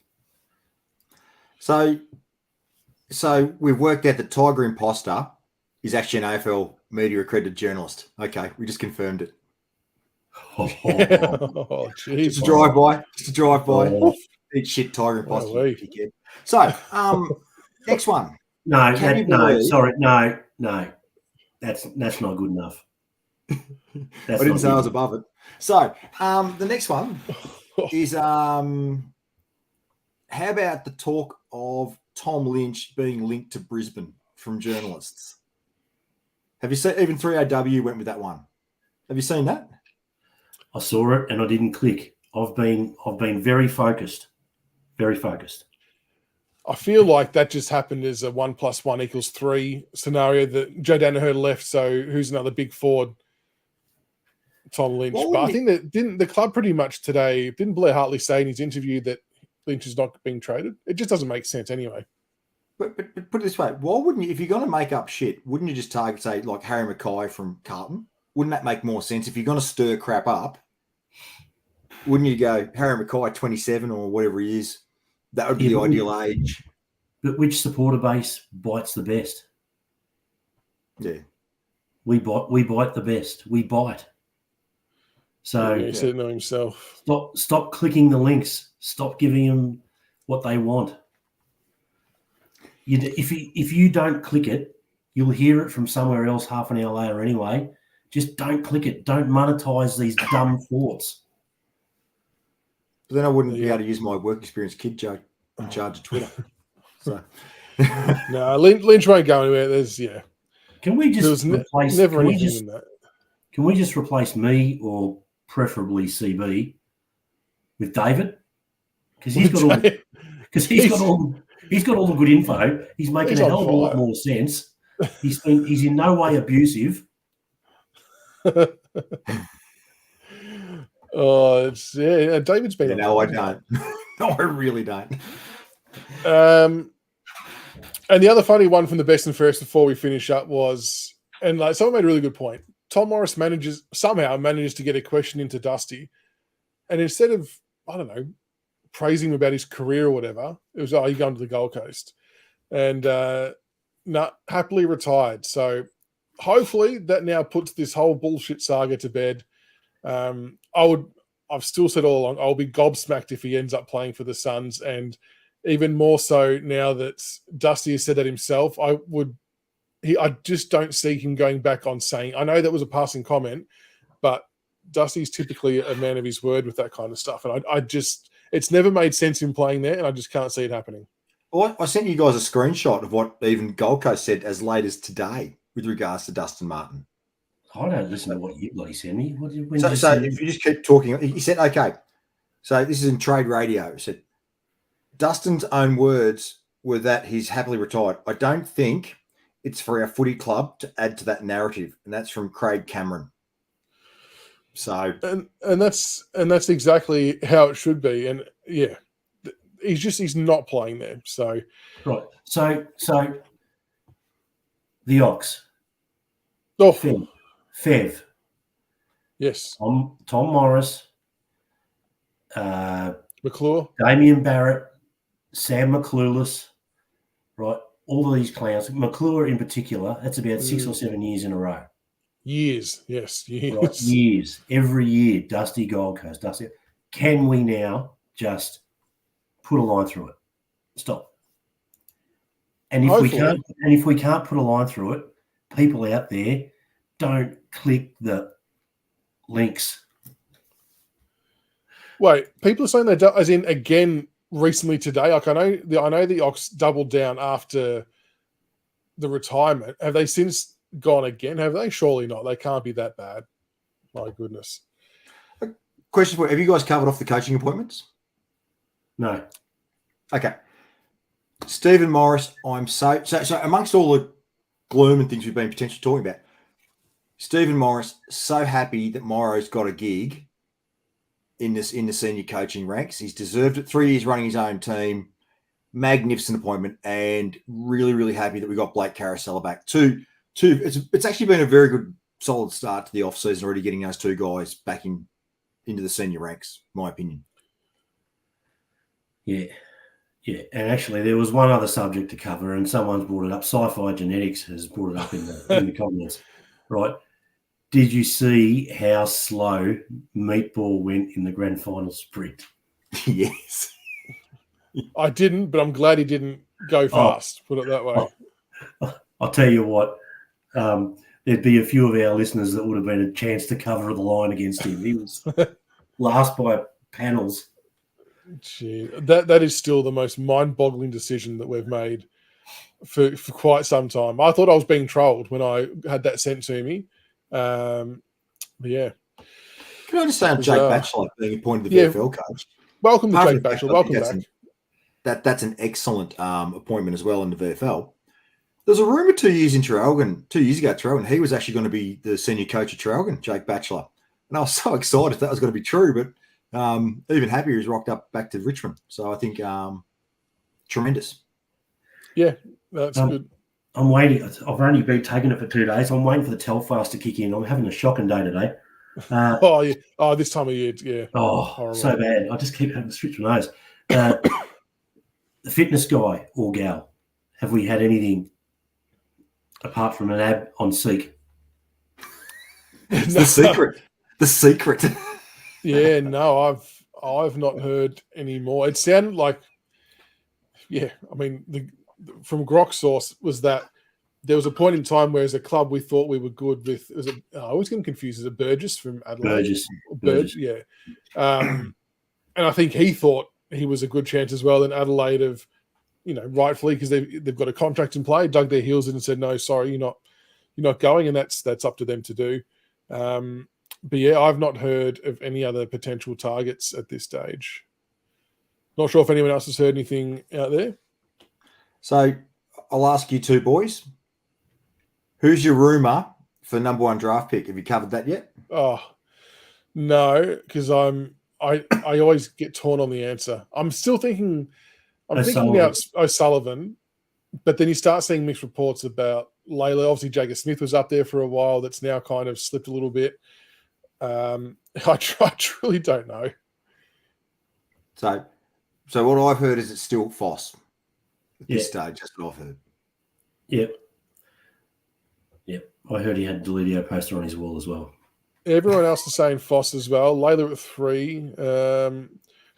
C: So we've worked out that Tiger Imposter is actually an AFL media accredited journalist. Okay, we just confirmed it.
A: Oh, geez.
C: Just a drive-by. Oh. Eat shit, Tiger Imposter. So, next one.
B: No. That's not good enough.
C: I didn't say I was above it. So the next one is how about the talk of Tom Lynch being linked to Brisbane from journalists? Have you seen? Even 3AW went with that one. Have you seen that?
B: I saw it and I didn't click. I've been very focused. Very focused.
A: I feel like that just happened as a 1 + 1 = 3 scenario that Joe Danaher left. So who's another big forward? Tom Lynch. But I think that didn't the club pretty much today, didn't Blair Hartley say in his interview that Lynch is not being traded? It just doesn't make sense anyway.
C: But put it this way, why wouldn't you, if you're going to make up shit, wouldn't you just target, say, like Harry Mackay from Carlton? Wouldn't that make more sense? If you're going to stir crap up, wouldn't you go Harry Mackay 27 or whatever he is? That would be the ideal age.
B: But which supporter base bites the best?
C: Yeah.
B: We bite the best. We bite. So
A: he said no himself.
B: Stop clicking the links. Stop giving them what they want. If you don't click it, you'll hear it from somewhere else half an hour later anyway. Just don't click it. Don't monetize these dumb thoughts.
C: But then I wouldn't be able to use my work experience kid joke in charge of Twitter. So
A: no, Lynch won't go anywhere.
B: Can we just replace?
A: Never anything in that.
B: Can we just replace me, or preferably CB, with David? Because he's got all the good info. He's making a hell of a lot more sense. He's in no way abusive.
A: David's been.
C: No, I don't. No, I really don't.
A: And the other funny one from the best and fairest before we finish up was, and like someone made a really good point. Tom Morris somehow manages to get a question into Dusty, and instead of, I don't know, praising him about his career or whatever, it was, you're going to the Gold Coast, and happily retired. So hopefully that now puts this whole bullshit saga to bed. I've still said all along, I'll be gobsmacked if he ends up playing for the Suns, and even more so now that Dusty has said that himself. I just don't see him going back on saying, I know that was a passing comment, but Dusty's typically a man of his word with that kind of stuff. And it's never made sense in playing there, and I just can't see it happening.
C: Well, I sent you guys a screenshot of what even Gold Coast said as late as today with regards to Dustin Martin.
B: I don't listen to what you bloody send me.
C: So if you just keep talking, he said, okay, so this is in Trade Radio. He said, Dustin's own words were that he's happily retired. I don't think it's for our footy club to add to that narrative. And that's from Craig Cameron. So
A: and that's exactly how it should be. And yeah, he's not playing there. So
B: right. So the Ox.
A: Oh,
B: Fev.
A: Yes.
B: Tom Morris.
A: McClure.
B: Damien Barrett. Sam McClueless. Right. All of these clowns. McClure in particular, that's about 6 or 7 years in a row.
A: Years. Yes. Years.
B: Right. Years. Every year, Dusty Gold Coast. Dusty. Can we now just put a line through it? Stop. And if we can't put a line through it, people out there, don't click the links.
A: Wait, people are saying they do, as in again recently today. Like I know the Ox doubled down after the retirement. Have they since gone again? Have they? Surely not. They can't be that bad. My goodness.
C: Question for you: have you guys covered off the coaching appointments?
B: No.
C: Okay. Stephen Morris, so amongst all the gloom and things we've been potentially talking about, Stephen Morris, so happy that Morrow's got a gig in the senior coaching ranks. He's deserved it. 3 years running his own team, magnificent appointment, and really, really happy that we got Blake Carousel back. It's actually been a very good, solid start to the off season already, getting those two guys back into the senior ranks. My opinion.
B: Yeah. Yeah, and actually there was one other subject to cover, and someone's brought it up. Sci-Fi Genetics has brought it up in the comments, right? Did you see how slow Meatball went in the grand final sprint?
C: Yes.
A: I didn't, but I'm glad he didn't go fast, put it that way.
B: I'll tell you what, there there'd be a few of our listeners that would have been a chance to cover the line against him. He was last by panels.
A: Gee, that is still the most mind-boggling decision that we've made for quite some time. I thought I was being trolled when I had that sent to me. But yeah.
C: Can I just say on Jake Batchelor being appointed the VFL coach?
A: Welcome to Jake Batchelor. Welcome back.
C: That's an excellent appointment as well in the VFL. There's a rumour 2 years ago, Traralgon, he was actually going to be the senior coach of Traralgon, Jake Batchelor. And I was so excited if that was going to be true, but even happier he's rocked up back to Richmond. So I think tremendous.
A: Yeah, that's good.
B: I'm waiting. I've only been taking it for 2 days. I'm waiting for the Telfast to kick in. I'm having a shocking day today.
A: This time of year, yeah.
B: Oh, horrible. So bad. I just keep having to switch my nose. The fitness guy or gal, have we had anything apart from an ab on Seek?
C: It's the secret. The secret.
A: Yeah, no, I've not heard any more. It sounded like, yeah, I mean, from Grok's source was that there was a point in time where as a club we thought we were good with, I always get them confused, is it Burgess from Adelaide? Burgess, yeah. And I think he thought he was a good chance as well in Adelaide of, rightfully, because they've got a contract in play, dug their heels in and said, no, sorry, you're not going, and that's up to them to do. But yeah, I've not heard of any other potential targets at this stage. Not sure if anyone else has heard anything out there.
C: So I'll ask you two boys, who's your rumour for number 1 draft pick? Have you covered that yet?
A: Oh, no, because I always get torn on the answer. I'm still thinking about O'Sullivan, but then you start seeing mixed reports about Layla. Obviously, Jagger Smith was up there for a while. That's now kind of slipped a little bit. I truly don't know.
C: So what I've heard is it's still Foss at this stage. That's what I've heard.
B: Yep. I heard he had Delidio poster on his wall as well.
A: Everyone else is saying Foss as well. Layla at 3.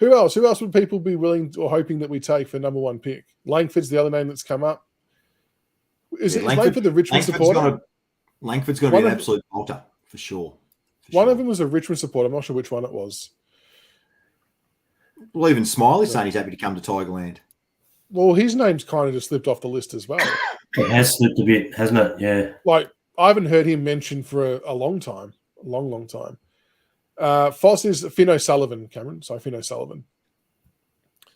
A: Who else? Who else would people be willing or hoping that we take for number 1 pick? Langford's the other name that's come up. Is Langford the Richmond supporter?
C: Langford's going to be an absolute bolter for sure.
A: One of them was a Richmond supporter. I'm not sure which one it was.
C: Well, even Smiley's saying he's happy to come to Tigerland.
A: Well, his name's kind of just slipped off the list as well.
B: It has slipped a bit, hasn't it? Yeah.
A: Like, I haven't heard him mentioned for a long time. A long, long time. Foss is Finn O'Sullivan, Cameron. Sorry, Finn O'Sullivan.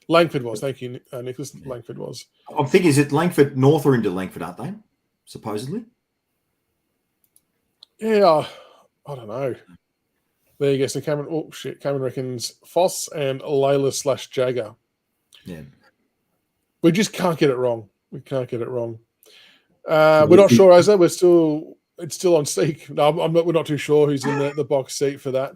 A: Langford was. Thank you, Nicholas. Langford was.
C: I'm thinking, is it Langford north or into Langford, aren't they? Supposedly.
A: Yeah, I don't know. There you go. So Cameron reckons Foss and Layla / Jagger.
C: Yeah.
A: We just can't get it wrong. We can't get it wrong. We're not sure, Oza. It's still on Seek. No, we're not too sure who's in the box seat for that.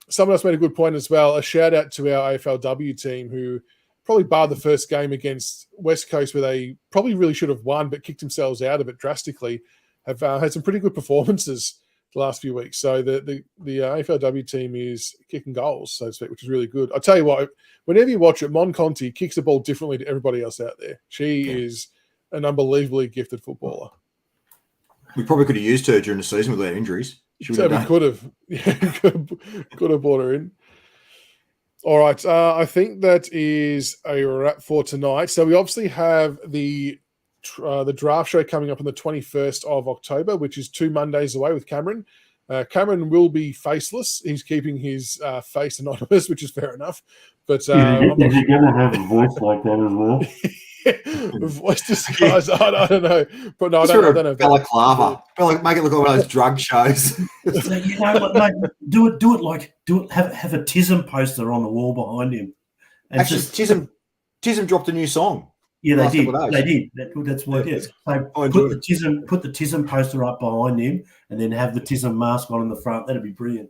A: Someone else made a good point as well. A shout out to our AFLW team who probably barred the first game against West Coast where they probably really should have won but kicked themselves out of it drastically. Have had some pretty good performances the last few weeks. So the AFLW team is kicking goals, so to speak, which is really good. I'll tell you what, whenever you watch it, Mon Conti kicks the ball differently to everybody else out there. She is an unbelievably gifted footballer.
C: We probably could have used her during the season with our injuries.
A: We could have. Yeah, could have brought her in. All right. I think that is a wrap for tonight. So we obviously have the draft show coming up on the 21st of October, which is 2 Mondays away with Cameron. Cameron will be faceless. He's keeping his face anonymous, which is fair enough. But
B: is he going to have a voice like that as well?
A: Voice disguise. I don't know. But no, I don't know.
C: Balaclava. Make it look like one of those drug shows.
B: So, you know what, mate? Do it. Have a Tism poster on the wall behind him. And
C: actually, Tism dropped a new song.
B: Yeah, they did. They did. That's what it is. So put the Tism poster up behind him, and then have the Tism mask on in the front. That'd be brilliant.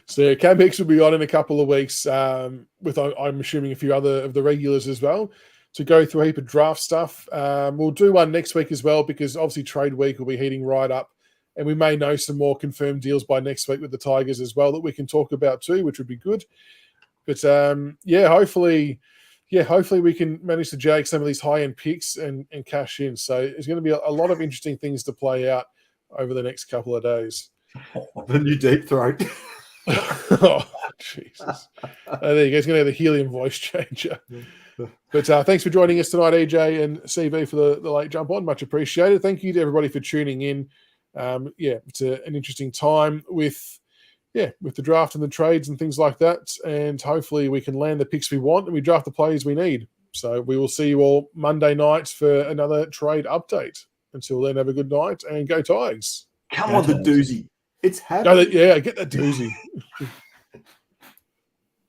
A: So Cam Hicks will be on in a couple of weeks with, I'm assuming, a few other of the regulars as well to go through a heap of draft stuff. We'll do one next week as well because obviously trade week will be heating right up, and we may know some more confirmed deals by next week with the Tigers as well that we can talk about too, which would be good. But hopefully. hopefully we can manage to jag some of these high-end picks and cash in. So there's going to be a lot of interesting things to play out over the next couple of days.
C: The new deep throat.
A: Oh, Jesus. There you go. He's going to have the helium voice changer. But thanks for joining us tonight, EJ and CV, for the late jump on. Much appreciated. Thank you to everybody for tuning in. It's an interesting time with the draft and the trades and things like that. And hopefully we can land the picks we want and we draft the players we need. So we will see you all Monday night for another trade update. Until then, have a good night and go Tigers.
C: Come on, the doozy. It's happening.
A: Get that doozy.